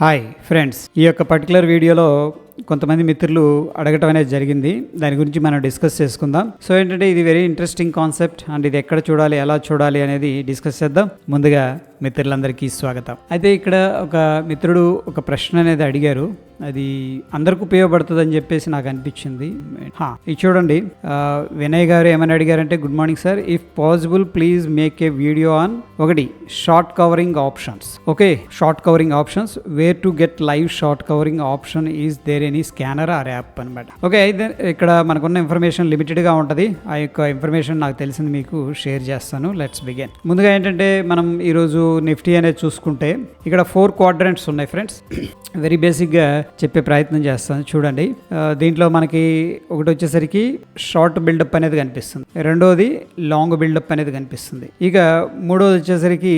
Hi friends, ఈ యొక్క particular వీడియోలో కొంతమంది మిత్రులు అడగటం అనేది జరిగింది. దాని గురించి మనం డిస్కస్ చేసుకుందాం. సో ఏంటంటే ఇది వెరీ ఇంట్రెస్టింగ్ కాన్సెప్ట్ అండ్ ఇది ఎక్కడ చూడాలి, ఎలా చూడాలి అనేది డిస్కస్ చేద్దాం. ముందుగా మిత్రులందరికీ స్వాగతం. అయితే ఇక్కడ ఒక మిత్రుడు ఒక ప్రశ్న అనేది అడిగారు. అది అందరికి ఉపయోగపడుతుంది అని చెప్పేసి నాకు అనిపించింది. ఇది చూడండి, వినయ్ గారు ఏమని అడిగారంటే, good morning sir, if possible please make a video on ఒకటి short covering options. Okay, short covering options, where to get live short covering option is there any scanner or app అనమాట. ఓకే, అయితే ఇక్కడ మనకున్న information లిమిటెడ్గా ఉంటుంది. ఆ యొక్క information నాకు తెలిసింది మీకు షేర్ చేస్తాను. Let's begin. ముందుగా ఏంటంటే మనం ఈరోజు నిఫ్టీ అనేది చూసుకుంటే ఇక్కడ 4 క్వాడ్రంట్స్ ఉన్నాయి ఫ్రెండ్స్. వెరీ బేసిక్గా చెప్పే ప్రయత్నం చేస్తాను. చూడండి, దీంట్లో మనకి ఒకటి వచ్చేసరికి షార్ట్ బిల్డప్ అనేది కనిపిస్తుంది, రెండోది లాంగ్ బిల్డప్ అనేది కనిపిస్తుంది, ఇక మూడోది వచ్చేసరికి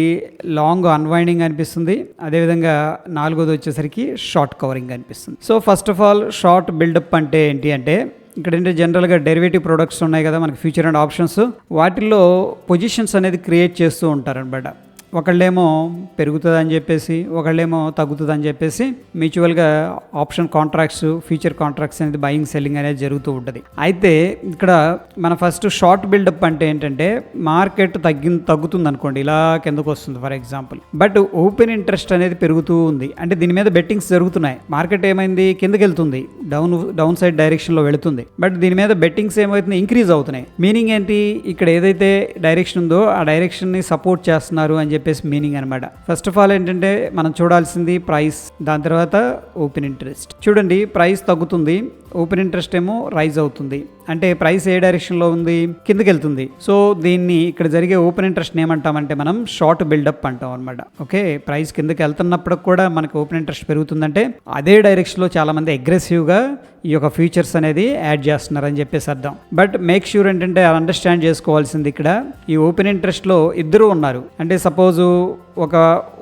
లాంగ్ అన్వైండింగ్ అనిపిస్తుంది, అదేవిధంగా నాలుగోది వచ్చేసరికి షార్ట్ కవరింగ్ కనిపిస్తుంది. So first of all short buildup అంటే ఏంటి అంటే, ఇక్కడ ఏంటంటే జనరల్గా డెరివేటివ్ ప్రొడక్ట్స్ ఉన్నాయి కదా మనకి, ఫ్యూచర్ అండ్ ఆప్షన్స్, వాటిల్లో పొజిషన్స్ అనేది క్రియేట్ చేస్తూ ఉంటారనమాట. ఒకళ్ళేమో పెరుగుతుంది అని చెప్పేసి, ఒకళ్ళేమో తగ్గుతుంది అని చెప్పేసి మ్యూచువల్గా ఆప్షన్ కాంట్రాక్ట్స్, ఫ్యూచర్ కాంట్రాక్ట్స్ అనేది బయింగ్ సెల్లింగ్ అనేది జరుగుతూ ఉంటుంది. అయితే ఇక్కడ మన ఫస్ట్ షార్ట్ బిల్డప్ అంటే ఏంటంటే, మార్కెట్ తగ్గుతుంది అనుకోండి, ఇలా కిందకు వస్తుంది for example, but open interest అనేది పెరుగుతూ ఉంది, అంటే దీని మీద బెట్టింగ్స్ జరుగుతున్నాయి. మార్కెట్ ఏమైంది, కిందకి వెళ్తుంది, డౌన్ సైడ్ డైరెక్షన్లో వెళుతుంది, బట్ దీని మీద బెట్టింగ్స్ ఏమవుతుంది, ఇంక్రీజ్ అవుతున్నాయి. మీనింగ్ ఏంటి, ఇక్కడ ఏదైతే డైరెక్షన్ ఉందో ఆ డైరెక్షన్ని సపోర్ట్ చేస్తున్నారు అని చెప్పేసి మీనింగ్ అనమాట. ఫస్ట్ ఆఫ్ ఆల్ ఏంటంటే మనం చూడాల్సింది ప్రైస్, దాని తర్వాత ఓపెన్ ఇంట్రెస్ట్. చూడండి, ప్రైస్ తగ్గుతుంది, ఓపెన్ ఇంట్రెస్ట్ ఏమో రైజ్ అవుతుంది, అంటే ప్రైస్ ఏ డైరెక్షన్లో ఉంది, కిందకి వెళ్తుంది. సో దీన్ని ఇక్కడ జరిగే ఓపెన్ ఇంట్రెస్ట్ ఏమంటామంటే మనం షార్ట్ బిల్డప్ అంటాం అనమాట. ఓకే, ప్రైస్ కిందకి వెళ్తున్నప్పుడు కూడా మనకి ఓపెన్ ఇంట్రెస్ట్ పెరుగుతుందంటే అదే డైరెక్షన్లో చాలా మంది అగ్రెసివ్గా ఈ యొక్క ఫ్యూచర్స్ అనేది యాడ్ చేస్తున్నారని చెప్పేసి అర్థం. బట్ మేక్ ష్యూర్ ఏంటంటే అండర్స్టాండ్ చేసుకోవాల్సింది, ఇక్కడ ఈ ఓపెన్ ఇంట్రెస్ట్లో ఇద్దరు ఉన్నారు. అంటే సపోజు ఒక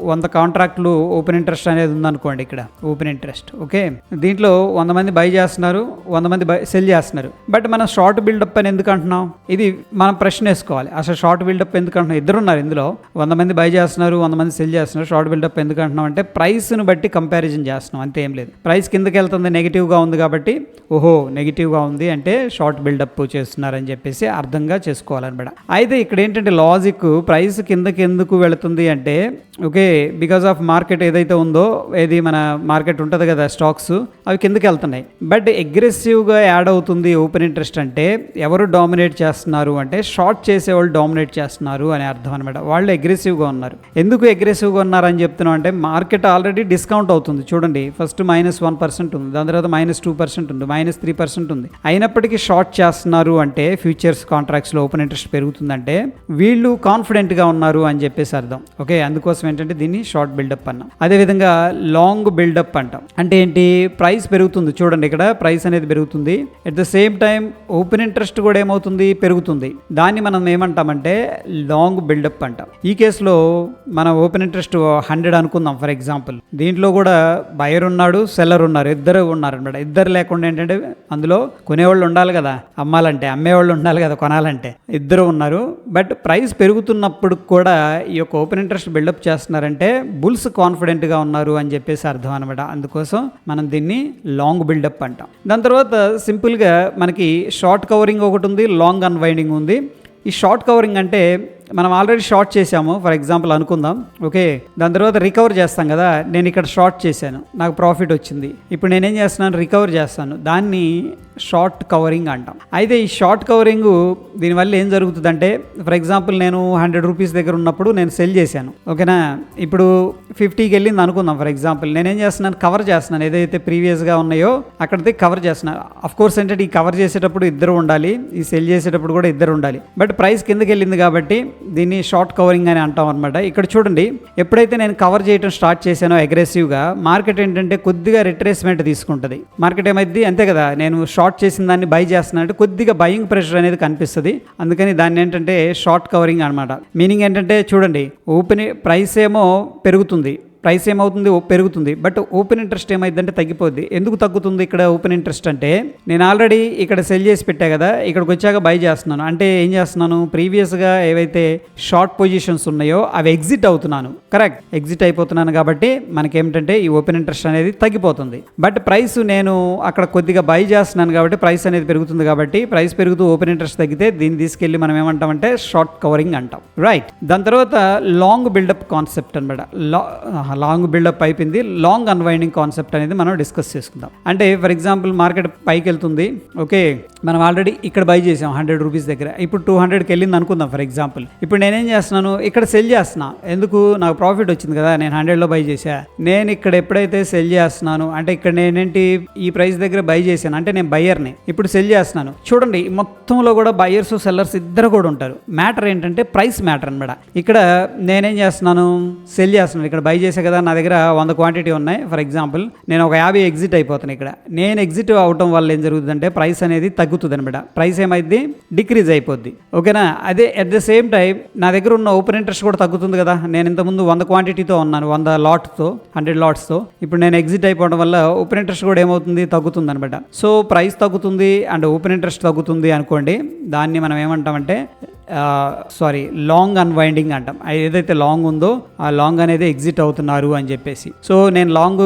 100 కాంట్రాక్ట్లు ఓపెన్ ఇంట్రెస్ట్ అనేది ఉందనుకోండి, ఇక్కడ ఓపెన్ ఇంట్రెస్ట్. ఓకే, దీంట్లో 100 మంది బై చేస్తున్నారు, 100 మంది సెల్ చేస్తున్నారు. బట్ మనం షార్ట్ బిల్డప్ అని ఎందుకు అంటున్నాం, ఇది మనం ప్రశ్న వేసుకోవాలి. అసలు షార్ట్ బిల్డప్ ఎందుకు అంటున్నాం, ఇద్దరు ఉన్నారు ఇందులో, 100 మంది బై చేస్తున్నారు, 100 మంది సెల్ చేస్తున్నారు. షార్ట్ బిల్డప్ ఎందుకు అంటున్నాం అంటే ప్రైస్ను బట్టి కంపారిజన్ చేస్తున్నాం, అంతే, ఏం లేదు. ప్రైస్ కిందకి వెళ్తుంది, నెగిటివ్గా ఉంది కాబట్టి ఓహో నెగిటివ్గా ఉంది అంటే షార్ట్ బిల్డప్ చేస్తున్నారని చెప్పేసి అర్థంగా చేసుకోవాలన్నమాట. అయితే ఇక్కడ ఏంటంటే లాజిక్, ప్రైస్ కిందకి ఎందుకు వెళుతుంది అంటే, ఓకే, బికాస్ ఆఫ్ మార్కెట్ ఏదైతే ఉందో, ఏది మన మార్కెట్ ఉంటుంది కదా, స్టాక్స్ అవి కిందకి వెళ్తున్నాయి, బట్ అగ్రెసివ్గా యాడ్ అవుతుంది ఓపెన్ ఇంట్రెస్ట్. అంటే ఎవరు డామినేట్ చేస్తున్నారు అంటే షార్ట్ చేసేవాళ్ళు డామినేట్ చేస్తున్నారు అని అర్థం అనమాట. వాళ్ళు అగ్రెసివ్గా ఉన్నారు. ఎందుకు అగ్రెసివ్గా ఉన్నారని చెప్తున్నాం అంటే, మార్కెట్ ఆల్రెడీ డిస్కౌంట్ అవుతుంది. చూడండి, ఫస్ట్ -1% ఉంది, దాని తర్వాత -2% ఉంది, -3% ఉంది, అయినప్పటికీ షార్ట్ చేస్తున్నారు అంటే ఫ్యూచర్స్ కాంట్రాక్ట్స్లో ఓపెన్ ఇంట్రెస్ట్ పెరుగుతుందంటే వీళ్ళు కాన్ఫిడెంట్గా ఉన్నారు అని చెప్పేసి అర్థం. ఓకే, అందుకోసం ఏంటంటే దీన్ని షార్ట్ బిల్డప్ అన్నాం. అదేవిధంగా లాంగ్ బిల్డప్ అంటాం. అంటే ఏంటి, ప్రైస్ పెరుగుతుంది, చూడండి ఇక్కడ ప్రైస్ అనేది పెరుగుతుంది, at the same time open interest కూడా ఏమవుతుంది, పెరుగుతుంది. దాన్ని మనం ఏమంటామంటే లాంగ్ బిల్డప్ అంటాం. ఈ కేసులో మన ఓపెన్ ఇంట్రెస్ట్ 100 అనుకుందాం ఫర్ ఎగ్జాంపుల్. దీంట్లో కూడా బయర్ ఉన్నాడు, సెల్లర్ ఉన్నారు, ఇద్దరు ఉన్నారు అనమాట. ఇద్దరు లేకుండా ఏంటంటే అందులో కొనేవాళ్ళు ఉండాలి కదా, అమ్మాలంటే, అమ్మేవాళ్ళు ఉండాలి కదా కొనాలంటే, ఇద్దరు ఉన్నారు. బట్ ప్రైస్ పెరుగుతున్నప్పుడు కూడా ఈ యొక్క ఓపెన్ ఇంట్రెస్ట్ బిల్డప్ చేస్తున్నారంటే బుల్స్ కాన్ఫిడెంట్గా ఉన్నారు అని చెప్పేసి అర్థం అనమాట. అందుకోసం మనం దీన్ని లాంగ్ బిల్డప్ అంటాం. దాని తర్వాత సింపుల్గా మనకి షార్ట్ కవరింగ్ ఒకటి ఉంది, లాంగ్ అన్వైండింగ్ ఉంది. ఈ షార్ట్ కవరింగ్ అంటే మనం ఆల్రెడీ షార్ట్ చేసాము ఫర్ ఎగ్జాంపుల్ అనుకుందాం. ఓకే, దాని తర్వాత రికవర్ చేస్తాం కదా, నేను ఇక్కడ షార్ట్ చేశాను, నాకు ప్రాఫిట్ వచ్చింది, ఇప్పుడు నేనేం చేస్తున్నాను, రికవర్ చేస్తాను, దాన్ని షార్ట్ కవరింగ్ అంటాం. అయితే ఈ షార్ట్ కవరింగ్ దీనివల్ల ఏం జరుగుతుందంటే, ఫర్ ఎగ్జాంపుల్ నేను 100 రూపీస్ దగ్గర ఉన్నప్పుడు నేను సెల్ చేశాను, ఓకేనా, ఇప్పుడు 50కి వెళ్ళింది అనుకుందాం ఫర్ ఎగ్జాంపుల్. నేనేం చేస్తున్నాను, కవర్ చేస్తున్నాను, ఏదైతే ప్రీవియస్గా ఉన్నాయో అక్కడికి కవర్ చేస్తున్నాను. అఫ్ కోర్స్ ఏంటంటే ఈ కవర్ చేసేటప్పుడు ఇద్దరు ఉండాలి, ఈ సెల్ చేసేటప్పుడు కూడా ఇద్దరు ఉండాలి, బట్ ప్రైస్ కిందకి వెళ్ళింది కాబట్టి దీన్ని షార్ట్ కవరింగ్ అని అంటాం అనమాట. ఇక్కడ చూడండి, ఎప్పుడైతే నేను కవర్ చేయడం స్టార్ట్ చేశానో అగ్రెసివ్గా, మార్కెట్ ఏంటంటే కొద్దిగా రిట్రేస్మెంట్ తీసుకుంటుంది. మార్కెట్ ఏమైంది, అంతే కదా, నేను షార్ట్ చేసిన దాన్ని బై చేస్తున్నాను అంటే కొద్దిగా బయింగ్ ప్రెషర్ అనేది కనిపిస్తుంది, అందుకని దాన్ని ఏంటంటే షార్ట్ కవరింగ్ అనమాట. మీనింగ్ ఏంటంటే చూడండి, ఓపెన్ ప్రైస్ ఏమో పెరుగుతుంది, ప్రైస్ ఏమవుతుంది పెరుగుతుంది. బట్ ఓపెన్ ఇంట్రెస్ట్ ఏమైందంటే తగ్గిపోద్ది. ఎందుకు తగ్గుతుంది ఇక్కడ ఓపెన్ ఇంట్రెస్ట్ అంటే, నేను ఆల్రెడీ ఇక్కడ సెల్ చేసి పెట్టా కదా, ఇక్కడికి వచ్చాక బై చేస్తున్నాను. అంటే ఏం చేస్తున్నాను, ప్రీవియస్గా ఏవైతే షార్ట్ పొజిషన్స్ ఉన్నాయో అవి ఎగ్జిట్ అవుతున్నాను. కరెక్ట్, ఎగ్జిట్ అయిపోతున్నాను. కాబట్టి మనకేమిటంటే ఈ ఓపెన్ ఇంట్రెస్ట్ అనేది తగ్గిపోతుంది. బట్ ప్రైస్ నేను అక్కడ కొద్దిగా బై చేస్తున్నాను కాబట్టి ప్రైస్ అనేది పెరుగుతుంది. కాబట్టి ప్రైస్ పెరుగుతూ ఓపెన్ ఇంట్రెస్ట్ తగ్గితే దీన్ని తీసుకెళ్ళి మనం ఏమంటామంటే షార్ట్ కవరింగ్ అంటాం. రైట్. దాని తర్వాత లాంగ్ బిల్డప్ కాన్సెప్ట్ అనమాట. లాంగ్ బిల్డప్ అయిపోయింది, లాంగ్ అన్వైండింగ్ కాన్సెప్ట్ అనేది మనం డిస్కస్ చేసుకుందాం. అంటే ఫర్ ఎగ్జాంపుల్ మార్కెట్ పైకి వెళ్తుంది, ఓకే, మనం ఆల్రెడీ ఇక్కడ బై చేసాం 100 రూపీస్ దగ్గర, ఇప్పుడు 200కి వెళ్ళింది అనుకుందాం ఫర్ ఎగ్జాంపుల్. ఇప్పుడు నేనేం చేస్తున్నాను, ఇక్కడ సెల్ చేస్తున్నా. ఎందుకు, నాకు ప్రాఫిట్ వచ్చింది కదా, నేను 100లో బై చేసా. నేను ఇక్కడ ఎప్పుడైతే సెల్ చేస్తున్నాను అంటే ఇక్కడ నేనేంటి ఈ ప్రైస్ దగ్గర బై చేశాను అంటే నేను బయ్యర్ని, ఇప్పుడు సెల్ చేస్తున్నాను. చూడండి మొత్తంలో కూడా బయ్యర్స్ సెల్లర్స్ ఇద్దరు కూడా ఉంటారు. మ్యాటర్ ఏంటంటే ప్రైస్ మ్యాటర్ అనమాట. ఇక్కడ నేనేం చేస్తున్నాను, సెల్ చేస్తున్నాను. ఇక్కడ బై చేసే కదా, నా దగ్గర 100 క్వాంటిటీ ఉన్నాయి ఫర్ ఎగ్జాంపుల్, నేను ఒక 50 ఎగ్జిట్ అయిపోతాను. ఇక్కడ నేను ఎగ్జిట్ అవటం వల్ల ఏం జరుగుతుందంటే ప్రైస్ అనేది తగ్గుతుంది అనమాట. ప్రైస్ ఏమైంది, డిక్రీజ్ అయిపోద్ది. ఓకేనా. అదే అట్ ద సేమ్ టైం నా దగ్గర ఉన్న ఓపెన్ ఇంట్రెస్ట్ కూడా తగ్గుతుంది కదా. నేను ఇంతకుముందు 100 క్వాంటిటీతో ఉన్నాను, 100 లాట్స్తో, 100 లాట్స్తో. ఇప్పుడు నేను ఎగ్జిట్ అయిపోవడం వల్ల ఓపెన్ ఇంట్రెస్ట్ కూడా ఏమవుతుంది, తగ్గుతుంది అనమాట. సో ప్రైస్ తగ్గుతుంది అండ్ ఓపెన్ ఇంట్రెస్ట్ తగ్గుతుంది అనుకోండి, దాన్ని మనం ఏమంటామంటే లాంగ్ అన్వైండింగ్ అంటాం. ఏదైతే లాంగ్ ఉందో ఆ లాంగ్ అనేది ఎగ్జిట్ అవుతున్నారు అని చెప్పేసి. సో నేను లాంగ్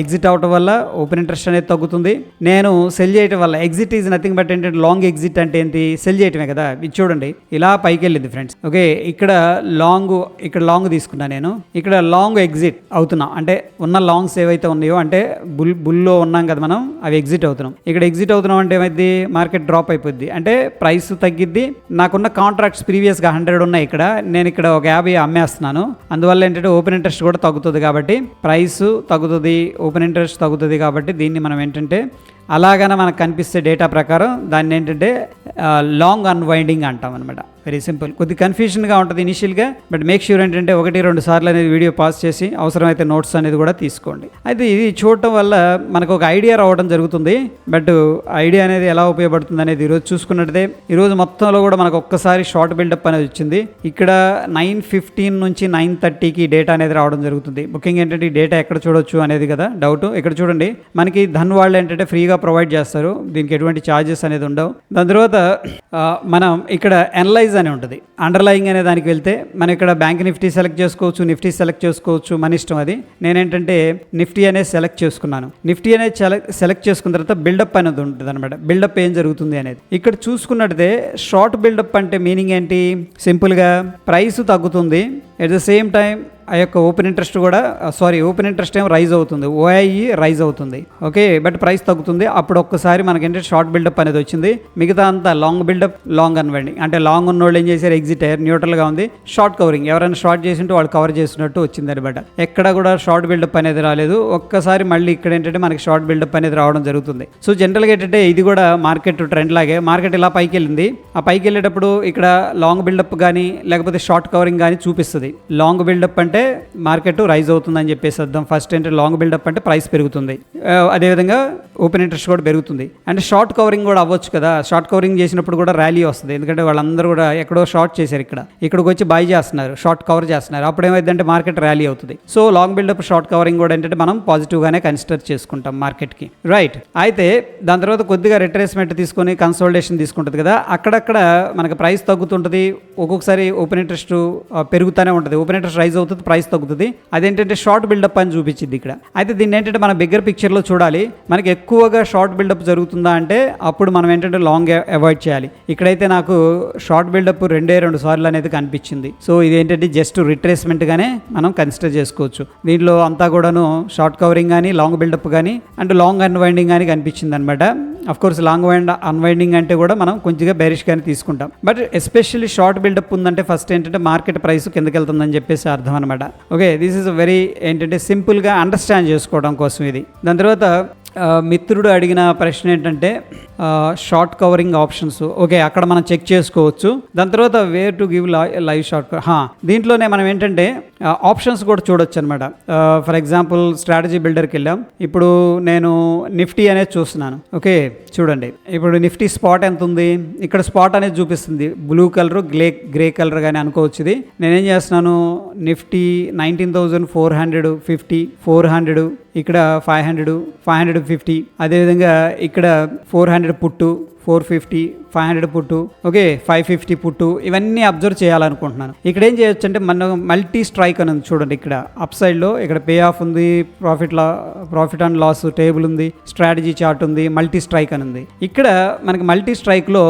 ఎగ్జిట్ అవటం వల్ల ఓపెన్ ఇంట్రెస్ట్ అనేది తగ్గుతుంది. నేను సెల్ చేయటం వల్ల, ఎగ్జిట్ ఈజ్ నథింగ్ బట్ ఏంటంటే లాంగ్ ఎగ్జిట్ అంటే ఏంటి, సెల్ చేయటమే కదా. ఇది చూడండి ఇలా పైకి వెళ్ళింది ఫ్రెండ్స్. ఓకే, ఇక్కడ లాంగ్ తీసుకున్నా, నేను ఇక్కడ లాంగ్ ఎగ్జిట్ అవుతున్నా. అంటే ఉన్న లాంగ్స్ ఏవైతే ఉన్నాయో అంటే బుల్లో ఉన్నాం కదా మనం, అవి ఎగ్జిట్ అవుతున్నాం. ఇక్కడ ఎగ్జిట్ అవుతున్నాం అంటే ఏమైంది, మార్కెట్ డ్రాప్ అయిపోద్ది. అంటే ప్రైస్ తగ్గిద్ది. నాకున్న కాంట్రాక్ట్స్ ప్రీవియస్గా 100 ఉన్నాయి, ఇక్కడ నేను ఇక్కడ ఒక 50 అమ్మేస్తున్నాను. అందువల్ల ఏంటంటే ఓపెన్ ఇంట్రెస్ట్ కూడా తగ్గుతుంది. కాబట్టి ప్రైస్ తగ్గుతుంది, ఓపెన్ ఇంట్రెస్ట్ తగ్గుతుంది. కాబట్టి దీన్ని మనం ఏంటంటే అలాగనే మనకు కనిపిస్తే డేటా ప్రకారం దాన్ని ఏంటంటే లాంగ్ అన్వైండింగ్ అంటాం అనమాట. Very simple. కొద్ది కన్ఫ్యూజన్గా ఉంటుంది ఇనిషియల్గా, బట్ మేక్ ష్యూర్ ఏంటంటే 1-2 సార్లు అనేది వీడియో పాస్ చేసి అవసరమైతే నోట్స్ అనేది కూడా తీసుకోండి. అయితే ఇది చూడటం వల్ల మనకు ఒక ఐడియా రావడం జరుగుతుంది. బట్ ఐడియా అనేది ఎలా ఉపయోగపడుతుంది అనేది ఈరోజు చూసుకున్నట్టే, ఈరోజు మొత్తంలో కూడా మనకు ఒక్కసారి షార్ట్ బిల్డప్ అనేది వచ్చింది. ఇక్కడ 9:15 నుంచి 9:30కి డేటా అనేది రావడం జరుగుతుంది. ముఖ్యంగా ఏంటంటే ఈ డేటా ఎక్కడ చూడొచ్చు అనేది కదా డౌట్. ఇక్కడ చూడండి, మనకి ధన్ వాళ్ళు ఏంటంటే ఫ్రీగా ప్రొవైడ్ చేస్తారు, దీనికి ఎటువంటి ఛార్జెస్ అనేది ఉండవు. దాని తర్వాత మనం ఇక్కడ అనలైజ్ అని ఉంటుంది. అండర్లయింగ్ అనే దానికి వెళ్తే మనం ఇక్కడ బ్యాంక్ నిఫ్టీ సెలెక్ట్ చేసుకోవచ్చు, నిఫ్టీ సెలెక్ట్ చేసుకోవచ్చు, మన ఇష్టం అది. నేనేంటంటే నిఫ్టీ అనేది సెలెక్ట్ చేసుకున్నాను. నిఫ్టీ అనేది సెలెక్ట్ చేసుకున్న తర్వాత బిల్డప్ అనేది ఉంటుంది అనమాట. బిల్డప్ ఏం జరుగుతుంది అనేది ఇక్కడ చూసుకున్నట్టే, షార్ట్ బిల్డప్ అంటే మీనింగ్ ఏంటి, సింపుల్గా ప్రైస్ తగ్గుతుంది, ఎట్ ద సేమ్ టైం ఆ యొక్క ఓపెన్ ఇంట్రెస్ట్ కూడా ఓపెన్ ఇంట్రెస్ట్ ఏమో రైజ్ అవుతుంది, ఓఐఈ రైజ్ అవుతుంది. ఓకే, బట్ ప్రైస్ తగ్గుతుంది. అప్పుడు ఒక్కసారి మనకేంటంటే షార్ట్ బిల్డప్ అనేది వచ్చింది. మిగతా అంతా లాంగ్ బిల్డప్, లాంగ్ అన్వైండింగ్. అంటే లాంగ్ ఉన్న వాళ్ళు ఏం చేశారు, ఎగ్జిట్ అయ్యారు, న్యూట్రల్గా ఉంది. షార్ట్ కవరింగ్, ఎవరైనా షార్ట్ చేసింటే వాళ్ళు కవర్ చేసినట్టు వచ్చింది అనమాట. ఎక్కడ కూడా షార్ట్ బిల్డప్ అనేది రాలేదు. ఒక్కసారి మళ్ళీ ఇక్కడ ఏంటంటే మనకి షార్ట్ బిల్డప్ అనేది రావడం జరుగుతుంది. సో జనరల్గా ఏంటంటే ఇది కూడా మార్కెట్ ట్రెండ్ లాగే, మార్కెట్ ఇలా పైకి వెళ్ళింది. ఆ పైకి వెళ్ళేటప్పుడు ఇక్కడ లాంగ్ బిల్డప్ కానీ లేకపోతే షార్ట్ కవరింగ్ కానీ చూపిస్తుంది. లాంగ్ బిల్డప్ అంటే మార్కెట్ రైజ్ అవుతుందని చెప్పేసి అర్థం. ఫస్ట్ ఏంటంటే లాంగ్ బిల్డప్ అంటే ప్రైస్ పెరుగుతుంది, అదేవిధంగా ఓపెన్ ఇంట్రెస్ట్ కూడా పెరుగుతుంది. అంటే షార్ట్ కవరింగ్ కూడా అవ్వచ్చు కదా. షార్ట్ కవరింగ్ చేసినప్పుడు కూడా ర్యాలీ వస్తుంది, ఎందుకంటే వాళ్ళందరూ కూడా ఎక్కడో షార్ట్ చేశారు, ఇక్కడికి వచ్చి బై చేస్తున్నారు, షార్ట్ కవర్ చేస్తున్నారు. అప్పుడు ఏమైందంటే మార్కెట్ ర్యాలీ అవుతుంది. So long buildup, short covering కూడా ఏంటంటే మనం పాజిటివ్గానే కన్సిడర్ చేసుకుంటాం మార్కెట్కి. రైట్. అయితే దాని తర్వాత కొద్దిగా రిట్రేస్మెంట్ తీసుకొని కన్సోలిడేషన్ తీసుకుంటుంది కదా, అక్కడక్కడ మనకి ప్రైస్ తగ్గుతుంటుంది. ఒక్కొక్కసారి ఓపెన్ ఇంట్రెస్ట్ పెరుగుతూనే ఉంటుంది, ఓపెన్ ఇంట్రెస్ట్ రైజ్ అవుతుంది, ప్రైస్ తగ్గుతుంది. అదేంటంటే షార్ట్ బిల్డప్ అని చూపించింది ఇక్కడ. అయితే దీన్ని ఏంటంటే మనం బిగ్గర్ పిక్చర్లో చూడాలి. మనకి ఎక్కువగా షార్ట్ బిల్డప్ జరుగుతుందా అంటే అప్పుడు మనం ఏంటంటే లాంగ్ అవాయిడ్ చేయాలి. ఇక్కడైతే నాకు షార్ట్ బిల్డప్ 2 సార్లు అనేది కనిపించింది. సో ఇదేంటంటే జస్ట్ రిట్రేస్మెంట్గానే మనం కన్సిడర్ చేసుకోవచ్చు. దీంట్లో అంతా కూడాను షార్ట్ కవరింగ్ కానీ, లాంగ్ బిల్డప్ కానీ, అంటే లాంగ్ అన్వైండింగ్ కానీ కనిపించింది అనమాట. అఫ్ కోర్స్ లాంగ్ అన్వైండింగ్ అంటే కూడా మనం కొంచెంగా బేరిష్గానే తీసుకుంటాం. బట్ ఎస్పెషల్లీ షార్ట్ బిల్డప్ ఉందంటే ఫస్ట్ ఏంటంటే మార్కెట్ ప్రైస్ కిందకి వెళ్తుందని చెప్పేసి అర్థం అనమాట. ఓకే, దిస్ ఈజ్ వెరీ ఏంటంటే సింపుల్గా అండర్స్టాండ్ చేసుకోవడం కోసం ఇది. దాని తర్వాత మిత్రుడు అడిగిన ప్రశ్న ఏంటంటే షార్ట్ కవరింగ్ ఆప్షన్స్. ఓకే, అక్కడ మనం చెక్ చేసుకోవచ్చు. దాని తర్వాత where to give live short దీంట్లోనే మనం ఏంటంటే ఆప్షన్స్ కూడా చూడొచ్చు అనమాట. ఫర్ ఎగ్జాంపుల్ స్ట్రాటజీ బిల్డర్కి వెళ్ళాం. ఇప్పుడు నేను నిఫ్టీ అనేది చూస్తున్నాను. ఓకే, చూడండి ఇప్పుడు నిఫ్టీ స్పాట్ ఎంత ఉంది, ఇక్కడ స్పాట్ అనేది చూపిస్తుంది బ్లూ కలర్ గ్రే కలర్ కానీ అనుకోవచ్చు. ఇది నేనేం చేస్తున్నాను, నిఫ్టీ 19,450 400, ఇక్కడ 500 550, అదేవిధంగా ఇక్కడ 400 పుట్టు 450 500 పుట్టు, ఓకే 550 పుట్టు, ఇవన్నీ అబ్జర్వ్ చేయాలనుకుంటున్నాను. ఇక్కడ ఏం చేయొచ్చు అంటే మనం మల్టీ స్ట్రైక్ అని ఉంది చూడండి. ఇక్కడ అప్ సైడ్లో ఇక్కడ పే ఆఫ్ ఉంది, ప్రాఫిట్ అండ్ లాస్ టేబుల్ ఉంది, స్ట్రాటజీ చార్ట్ ఉంది, మల్టీ స్ట్రైక్ అని ఉంది. ఇక్కడ మనకి మల్టీ స్ట్రైక్లో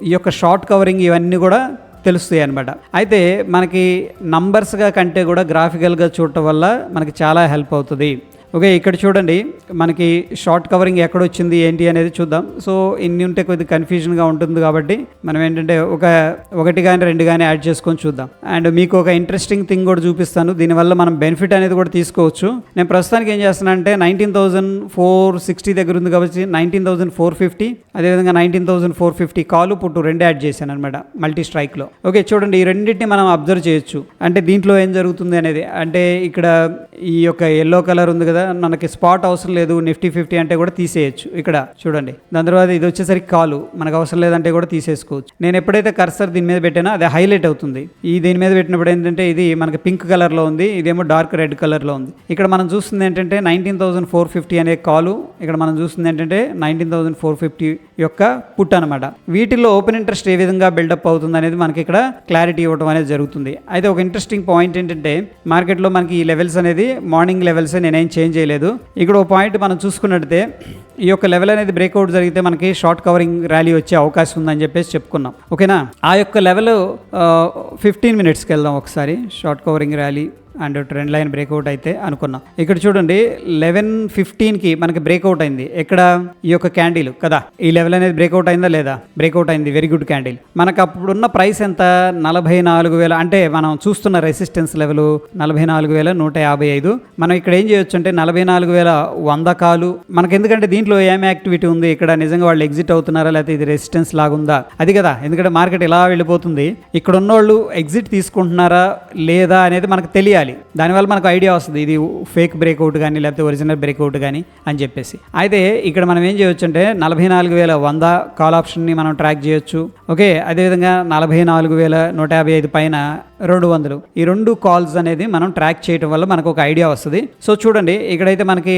ఈ యొక్క షార్ట్ కవరింగ్ ఇవన్నీ కూడా తెలుస్తాయి అనమాట. అయితే మనకి నంబర్స్గా కంటే కూడా గ్రాఫికల్గా చూడటం వల్ల మనకి చాలా హెల్ప్ అవుతుంది. ఓకే, ఇక్కడ చూడండి మనకి షార్ట్ కవరింగ్ ఎక్కడొచ్చింది ఏంటి అనేది చూద్దాం. సో ఇన్ని ఉంటే కొద్దిగా కన్ఫ్యూజన్గా ఉంటుంది కాబట్టి మనం ఏంటంటే ఒకటి కానీ 2 కానీ యాడ్ చేసుకొని చూద్దాం. అండ్ మీకు ఒక ఇంట్రెస్టింగ్ థింగ్ కూడా చూపిస్తాను, దీనివల్ల మనం బెనిఫిట్ అనేది కూడా తీసుకోవచ్చు. నేను ప్రస్తుతానికి ఏం చేస్తాను అంటే 19,460 దగ్గర ఉంది కాబట్టి 19,450, అదేవిధంగా 19,450 కాలు పుట్టు 2 యాడ్ చేశాను అనమాట మల్టీ స్ట్రైక్లో. ఓకే, చూడండి ఈ రెండింటిని మనం అబ్జర్వ్ చేయొచ్చు. అంటే దీంట్లో ఏం జరుగుతుంది అనేది, అంటే ఇక్కడ ఈ యొక్క ఎల్లో కలర్ ఉంది కదా, మనకి స్పాట్ అవసరం లేదు, నిఫ్టీ 50 అంటే కూడా తీసేయచ్చు. ఇక్కడ చూడండి, దాని తర్వాత ఇది వచ్చేసరికి కాలు మనకు అవసరం లేదంటే కూడా తీసేసుకోవచ్చు. నేను ఎప్పుడైతే కర్సర్ దీని మీద పెట్టానో అది హైలైట్ అవుతుంది. దీని మీద పెట్టినప్పుడు ఏంటంటే ఇది మనకి పింక్ కలర్లో ఉంది, ఇదేమో డార్క్ రెడ్ కలర్లో ఉంది. ఇక్కడ మనం చూస్తుంది ఏంటంటే 19,450 అనే కాలు, ఇక్కడ మనం చూస్తుంది ఏంటంటే 19,450 యొక్క పుట్ అనమాట. వీటిల్లో ఓపెన్ ఇంట్రెస్ట్ ఏ విధంగా బిల్డప్ అవుతుంది అనేది మనకి ఇక్కడ క్లారిటీ ఇవ్వడం అనేది జరుగుతుంది. అయితే ఒక ఇంట్రెస్టింగ్ పాయింట్ ఏంటంటే మార్కెట్లో మనకి ఈ లెవెల్స్ అనేది మార్నింగ్ లెవెల్స్ నేనేం చేంజ్ చేయలేదు. ఇక్కడ ఒక పాయింట్ మనం చూసుకున్నట్టయితే ఈ యొక్క లెవెల్ అనేది బ్రేక్అవుట్ జరిగితే మనకి షార్ట్ కవరింగ్ ర్యాలీ వచ్చే అవకాశం ఉందని చెప్పేసి చెప్పుకున్నాం. ఓకేనా, ఆ యొక్క లెవెల్ 15 మినిట్స్కి వెళ్దాం ఒకసారి. Short covering rally and trend line breakout అయితే అనుకున్నాం. ఇక్కడ చూడండి 11:15కి మనకి బ్రేక్అవుట్ అయింది. ఎక్కడ ఈ యొక్క క్యాండిల్ కదా, ఈ లెవెల్ అనేది బ్రేక్అవుట్ అయిందా లేదా, బ్రేక్అవుట్ అయింది. Very good candle. మనకు అప్పుడున్న ప్రైస్ ఎంత 44,000, అంటే మనం చూస్తున్న రెసిస్టెన్స్ లెవెల్ 44,155. మనం ఇక్కడ ఏం చేయొచ్చు అంటే 44,100 కాలు మనకి, ఎందుకంటే దీంట్లో ఏం యాక్టివిటీ ఉంది, ఇక్కడ నిజంగా వాళ్ళు ఎగ్జిట్ అవుతున్నారా లేకపోతే ఇది రెసిస్టెన్స్ లాగుందా అది కదా, ఎందుకంటే మార్కెట్ ఇలా వెళ్ళిపోతుంది. ఇక్కడ ఉన్నోళ్ళు ఎగ్జిట్ తీసుకుంటున్నారా లేదా అనేది మనకు తెలియాలి. దానివల్ల మనకు ఐడియా వస్తుంది ఇది ఫేక్ బ్రేక్అవుట్ కానీ లేకపోతే ఒరిజినల్ బ్రేక్అవుట్ కానీ అని చెప్పేసి. అయితే ఇక్కడ మనం ఏం చేయొచ్చు అంటే 44,100 కాల్ ఆప్షన్ని మనం ట్రాక్ చేయొచ్చు. ఓకే, అదేవిధంగా 44,155 పైన 200, ఈ 2 కాల్స్ అనేది మనం ట్రాక్ చేయడం వల్ల మనకు ఒక ఐడియా వస్తుంది. సో చూడండి ఇక్కడైతే మనకి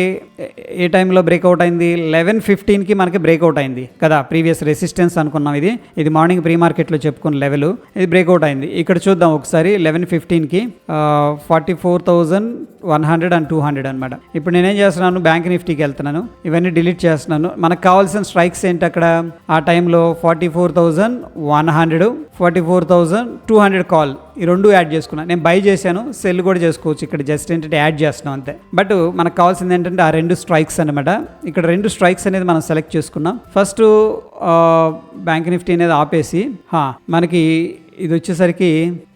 ఏ టైంలో బ్రేక్అవుట్ అయింది, 11:15కి మనకి బ్రేక్అవుట్ అయింది కదా. ప్రీవియస్ రెసిస్టెన్స్ అనుకున్నాం, ఇది మార్నింగ్ ప్రీ మార్కెట్లో చెప్పుకున్న లెవెల్, ఇది బ్రేక్అవుట్ అయింది. ఇక్కడ చూద్దాం ఒకసారి 11:15కి 44,100 and 200 అనమాట. ఇప్పుడు నేనేం చేస్తున్నాను, బ్యాంక్ నిఫ్టీకి వెళ్తున్నాను, ఇవన్నీ డిలీట్ చేస్తున్నాను. మనకు కావాల్సిన స్ట్రైక్స్ ఏంటి అక్కడ ఆ టైంలో 44,100 44,200 కాల్, ఈ 2 యాడ్ చేసుకున్నాను. నేను బై చేశాను, సెల్ కూడా చేసుకోవచ్చు. ఇక్కడ జస్ట్ ఏంటంటే యాడ్ చేస్తున్నాం అంతే. బట్ మనకు కావాల్సింది ఏంటంటే ఆ 2 స్ట్రైక్స్ అనమాట. ఇక్కడ 2 స్ట్రైక్స్ అనేది మనం సెలెక్ట్ చేసుకున్నాం. ఫస్ట్ బ్యాంక్ నిఫ్టీ అనేది ఆపేసి మనకి ఇది వచ్చేసరికి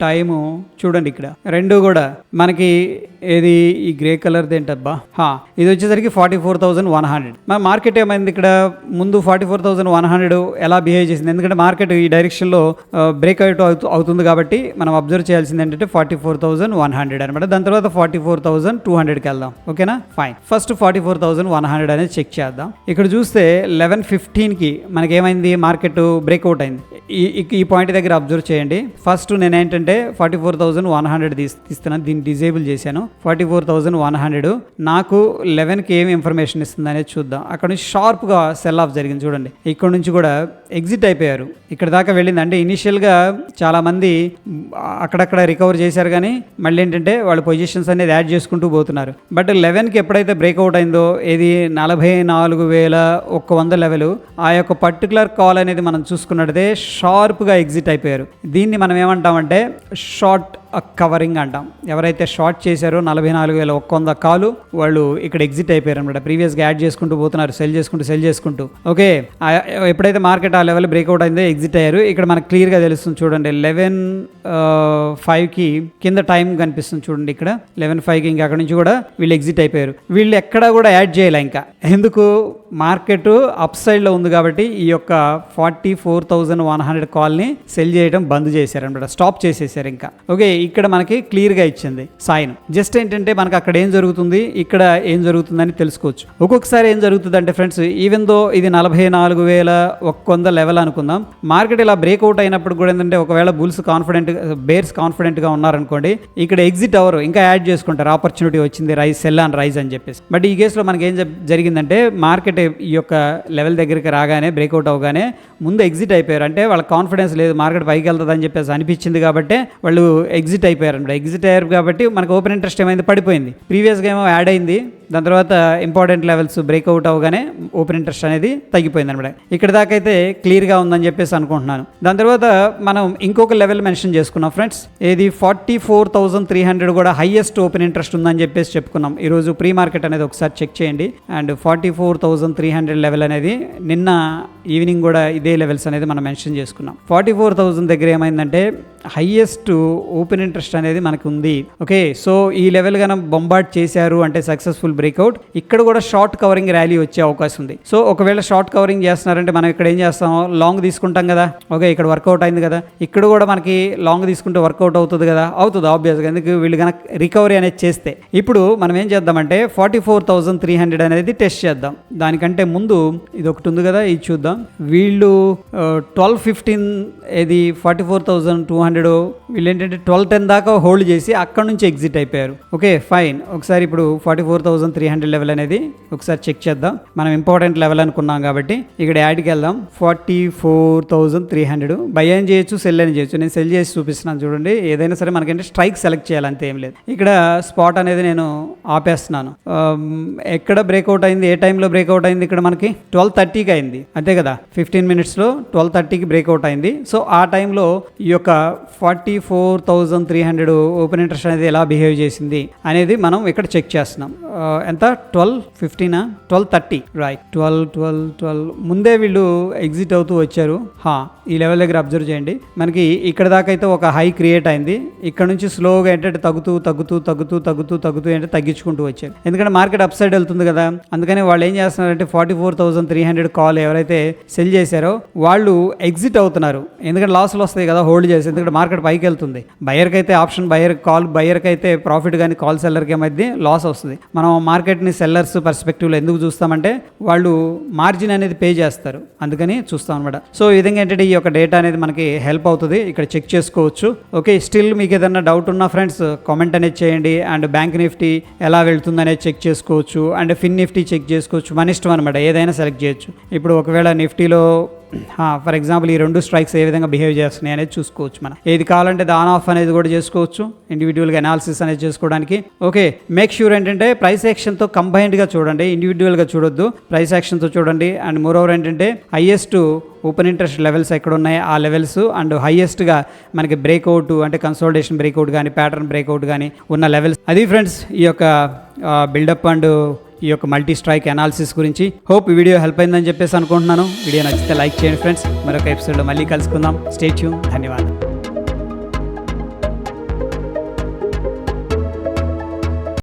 టైము చూడండి, ఇక్కడ 2 కూడా మనకి ఏది ఈ గ్రే కలర్ది ఏంటబ్బా, ఇది వచ్చేసరికి 44,100. మన మార్కెట్ ఏమైంది ఇక్కడ ముందు 44,100 ఎలా బిహేవ్ చేసింది, ఎందుకంటే మార్కెట్ ఈ డైరెక్షన్లో బ్రేక్అవుట్ అవుతుంది కాబట్టి మనం అబ్జర్వ్ చేయాల్సింది ఏంటంటే 44,100 అనమాట. దాని తర్వాత 44,200కి వెళ్దాం. ఓకేనా, ఫైన్. ఫస్ట్ 44,100 అనేది చెక్ చేద్దాం. ఇక్కడ చూస్తే 11:15కి మనకి ఏమైంది, మార్కెట్ బ్రేక్అవుట్ అయింది. ఈ పాయింట్ దగ్గర అబ్జర్వ్ చేయండి. ఫస్ట్ నేను ఏంటంటే 44,100 తీస్తున్నాను, దీన్ని డిజేబుల్ చేశాను. 44,100 నాకు 11కి ఏమి ఇన్ఫర్మేషన్ ఇస్తుంది అనేది చూద్దాం. అక్కడ నుంచి షార్ప్గా సెల్ ఆఫ్ జరిగింది చూడండి. ఇక్కడ నుంచి కూడా ఎగ్జిట్ అయిపోయారు. ఇక్కడ దాకా వెళ్ళింది. అంటే ఇనిషియల్గా చాలామంది అక్కడక్కడ రికవర్ చేశారు, కానీ మళ్ళీ ఏంటంటే వాళ్ళ పొజిషన్స్ అనేది యాడ్ చేసుకుంటూ పోతున్నారు. బట్ 11కి ఎప్పుడైతే బ్రేక్అవుట్ అయిందో, ఇది 44,100 లెవెల్, ఆ యొక్క పర్టికులర్ కాల్ అనేది మనం చూసుకున్నట్టే షార్ప్గా ఎగ్జిట్ అయిపోయారు. దీన్ని మనం ఏమంటామంటే షార్ట్ కవరింగ్ అంటాం. ఎవరైతే షార్ట్ చేశారో 44,100 కాలు, వాళ్ళు ఇక్కడ ఎగ్జిట్ అయిపోయారు అనమాట. ప్రీవియస్గా యాడ్ చేసుకుంటూ పోతున్నారు, సెల్ చేసుకుంటూ. ఓకే, ఎప్పుడైతే మార్కెట్ ఆ లెవెల్ బ్రేక్అవుట్ అయిందో ఎగ్జిట్ అయ్యారు. ఇక్కడ మనకు క్లియర్గా తెలుస్తుంది చూడండి, 11:05కి కింద టైం కనిపిస్తుంది చూడండి. ఇక్కడ 11:05కి ఇంకా అక్కడ నుంచి కూడా వీళ్ళు ఎగ్జిట్ అయిపోయారు. వీళ్ళు ఎక్కడా కూడా యాడ్ చేయాలి, ఇంకా ఎందుకు మార్కెట్ అప్ సైడ్లో ఉంది కాబట్టి ఈ యొక్క 44,100 కాల్ని సెల్ చేయడం బంద్ చేశారు అనమాట, స్టాప్ చేసేసారు. ఇంకా ఓకే, ఇక్కడ మనకి క్లియర్గా ఇచ్చింది సైన్. జస్ట్ ఏంటంటే మనకి అక్కడ ఏం జరుగుతుంది, ఇక్కడ ఏం జరుగుతుందని తెలుసుకోవచ్చు. ఒక్కొక్కసారి ఏం జరుగుతుంది అంటే ఫ్రెండ్స్, ఈవెన్ దో ఇది 44,100 లెవెల్ అనుకుందాం, మార్కెట్ ఇలా బ్రేక్అవుట్ అయినప్పుడు కూడా ఏంటంటే ఒకవేళ బేర్స్ కాన్ఫిడెంట్గా ఉన్నారనుకోండి, ఇక్కడ ఎగ్జిట్ అవరు ఇంకా యాడ్ చేసుకుంటారు, ఆపర్చునిటీ వచ్చింది సెల్ అండ్ రైజ్ అని చెప్పేసి. బట్ ఈ కేసులో మనకి ఏం జరిగిందంటే మార్కెట్ ఈ యొక్క లెవెల్ దగ్గరికి రాగానే బ్రేక్అవుట్ అవగానే ముందు ఎగ్జిట్ అయిపోయారు. అంటే వాళ్ళ కాన్ఫిడెన్స్ లేదు, మార్కెట్ పైకి వెళ్తుంది అని చెప్పేసి అనిపించింది కాబట్టి వాళ్ళు ఎగ్జిట్ అయిపోయారు అనమాట. ఎగ్జిట్ అయ్యారు కాబట్టి మనకు ఓపెన్ ఇంట్రెస్ట్ ఏమైంది, పడిపోయింది. ప్రీవియస్గా ఏమో యాడ్ అయింది, దాని తర్వాత ఇంపార్టెంట్ లెవెల్స్ బ్రేక్అవుట్ అవగానే ఓపెన్ ఇంట్రెస్ట్ అనేది తగ్గిపోయింది అనమాట. ఇక్కడ దాకా అయితే క్లియర్గా ఉందని చెప్పేసి అనుకుంటున్నాను. దాని తర్వాత మనం ఇంకొక లెవెల్ మెన్షన్ చేసుకున్నాం ఫ్రెండ్స్, ఏది 44,300 కూడా హైయెస్ట్ ఓపెన్ ఇంట్రెస్ట్ ఉందని చెప్పేసి చెప్పుకున్నాం. ఈరోజు ప్రీ మార్కెట్ అనేది ఒకసారి చెక్ చేయండి. అండ్ 44,300 లెవెల్ అనేది నిన్న ఈవినింగ్ కూడా ఇదే లెవెల్స్ అనేది మనం మెన్షన్ చేసుకున్నాం. 44,000 దగ్గర ఏమైందంటే హైయెస్ట్ ఓపెన్ ఇంట్రెస్ట్ అనేది మనకు ఉంది. ఓకే, సో ఈ లెవెల్ కనుక బొంబార్డ్ చేశారు అంటే సక్సెస్ఫుల్ బ్రేక్అవుట్, ఇక్కడ కూడా షార్ట్ కవరింగ్ ర్యాలీ వచ్చే అవకాశం ఉంది. సో ఒకవేళ షార్ట్ కవరింగ్ చేస్తున్నారంటే మనం ఇక్కడ ఏం చేస్తాం, లాంగ్ తీసుకుంటాం కదా. ఓకే, ఇక్కడ వర్కౌట్ అయింది కదా, ఇక్కడ కూడా మనకి లాంగ్ తీసుకుంటే వర్కౌట్ అవుతుంది కదా, అవుతుంది ఆబ్వియస్గా, ఎందుకు వీళ్ళు కనుక రికవరీ అనేది చేస్తే. ఇప్పుడు మనం ఏం చేద్దామంటే 44,300 అనేది టెస్ట్ చేద్దాం. దానికంటే ముందు ఇది ఒకటి ఉంది కదా, ఇది చూద్దాం. వీళ్ళు 12:15 ఇది 44,200 వీళ్ళు ఏంటంటే 12:10 దాకా హోల్డ్ చేసి అక్కడ నుంచి ఎగ్జిట్ అయిపోయారు. ఓకే ఫైన్, ఒకసారి ఇప్పుడు 44,300 లెవెల్ అనేది ఒకసారి చెక్ చేద్దాం. మనం ఇంపార్టెంట్ లెవెల్ అనుకున్నాం కాబట్టి ఇక్కడ యాడ్కి వెళ్దాం. 44,300 బై అని చేయొచ్చు, సెల్ అని చేయొచ్చు. నేను సెల్ చేసి చూపిస్తున్నాను చూడండి. ఏదైనా సరే మనకంటే స్ట్రైక్ సెలెక్ట్ చేయాలంతే, ఏం లేదు. ఇక్కడ స్పాట్ అనేది నేను ఆపేస్తున్నాను. ఎక్కడ బ్రేక్అవుట్ అయింది, ఏ టైంలో బ్రేక్అవుట్ అయింది, ఇక్కడ మనకి 12:30కి అయింది అంతే కదా, 15 మినిట్స్లో 12:30కి బ్రేక్అవుట్ అయింది. సో ఆ టైంలో ఈ యొక్క 44,300 ఓపెన్ ఇంట్రెస్ట్ అనేది ఎలా బిహేవ్ చేసింది అనేది మనం ఇక్కడ చెక్ చేస్తున్నాం. ఎంత 12:15 12:30 రైట్, 12 ముందే వీళ్ళు ఎగ్జిట్ అవుతూ వచ్చారు. ఈ లెవెల్ దగ్గర అబ్జర్వ్ చేయండి, మనకి ఇక్కడ దాకా అయితే ఒక హై క్రియేట్ అయింది. ఇక్కడ నుంచి స్లోగా ఏంటంటే తగ్గుతూ అంటే తగ్గించుకుంటూ వచ్చారు. ఎందుకంటే మార్కెట్ అప్ సైడ్ వెళ్తుంది కదా, అందుకని వాళ్ళు ఏం చేస్తున్నారంటే 44,300 కాల్ ఎవరైతే సెల్ చేశారో వాళ్ళు ఎగ్జిట్ అవుతున్నారు. ఎందుకంటే లాస్లు వస్తాయి కదా హోల్డ్ చేసి, ఎందుకంటే మార్కెట్ పైకి వెళ్తుంది. బయర్కి అయితే ఆప్షన్ బయర్కి అయితే ప్రాఫిట్, కానీ కాల్ సెల్లర్కి మధ్య లాస్ వస్తుంది. మనం మార్కెట్ని సెల్లర్స్ పర్స్పెక్టివ్లో ఎందుకు చూస్తామంటే వాళ్ళు మార్జిన్ అనేది పే చేస్తారు, అందుకని చూస్తాం అనమాట. సో ఈ విధంగా ఏంటంటే ఈ యొక్క డేటా అనేది మనకి హెల్ప్ అవుతుంది, ఇక్కడ చెక్ చేసుకోవచ్చు. ఓకే, స్టిల్ మీకు ఏదైనా డౌట్ ఉన్నా ఫ్రెండ్స్ కామెంట్ అనేది చేయండి. అండ్ బ్యాంక్ నిఫ్టీ ఎలా వెళ్తుంది అనేది చెక్ చేసుకోవచ్చు, అండ్ ఫిన్ నిఫ్టీ చెక్ చేసుకోవచ్చు. మన ఇష్టం అనమాట, ఏదైనా సెలెక్ట్ చేయొచ్చు. ఇప్పుడు ఒకవేళ నిఫ్టీలో ఫర్ ఎగ్జాంపుల్ ఈ రెండు స్ట్రైక్స్ ఏ విధంగా బిహేవ్ చేస్తున్నాయి అనేది చూసుకోవచ్చు. మనం ఏది కావాలంటే ఆన్ ఆఫ్ అనేది కూడా చేసుకోవచ్చు, ఇండివిజువల్గా అనాలిసిస్ అనేది చేసుకోవడానికి. ఓకే, మేక్ ష్యూర్ ఏంటంటే ప్రైస్ యాక్షన్తో కంబైన్డ్గా చూడండి, ఇండివిజువల్గా చూడొద్దు, ప్రైస్ యాక్షన్తో చూడండి. అండ్ మోరోవర్ ఏంటంటే హైయెస్ట్ ఓపెన్ ఇంట్రెస్ట్ లెవెల్స్ ఎక్కడ ఉన్నాయి ఆ లెవెల్స్, అండ్ హైయెస్ట్గా మనకి బ్రేక్అవుట్ అంటే కన్సాలిడేషన్ బ్రేక్అవుట్ కానీ ప్యాటర్న్ బ్రేక్అవుట్ కానీ ఉన్న లెవెల్స్. అది ఫ్రెండ్స్ ఈ యొక్క బిల్డప్ అండ్ ఈ యొక్క మల్టీ స్ట్రైక్ అనాలిసిస్ గురించి. హోప్ ఈ వీడియో హెల్ప్ అయిందని చెప్పేసి అనుకుంటున్నాను. వీడియో నచ్చితే లైక్ చేయండి ఫ్రెండ్స్. మరొక ఎపిసోడ్లో మళ్ళీ కలుసుకుందాం. Stay tune. ధన్యవాదాలు.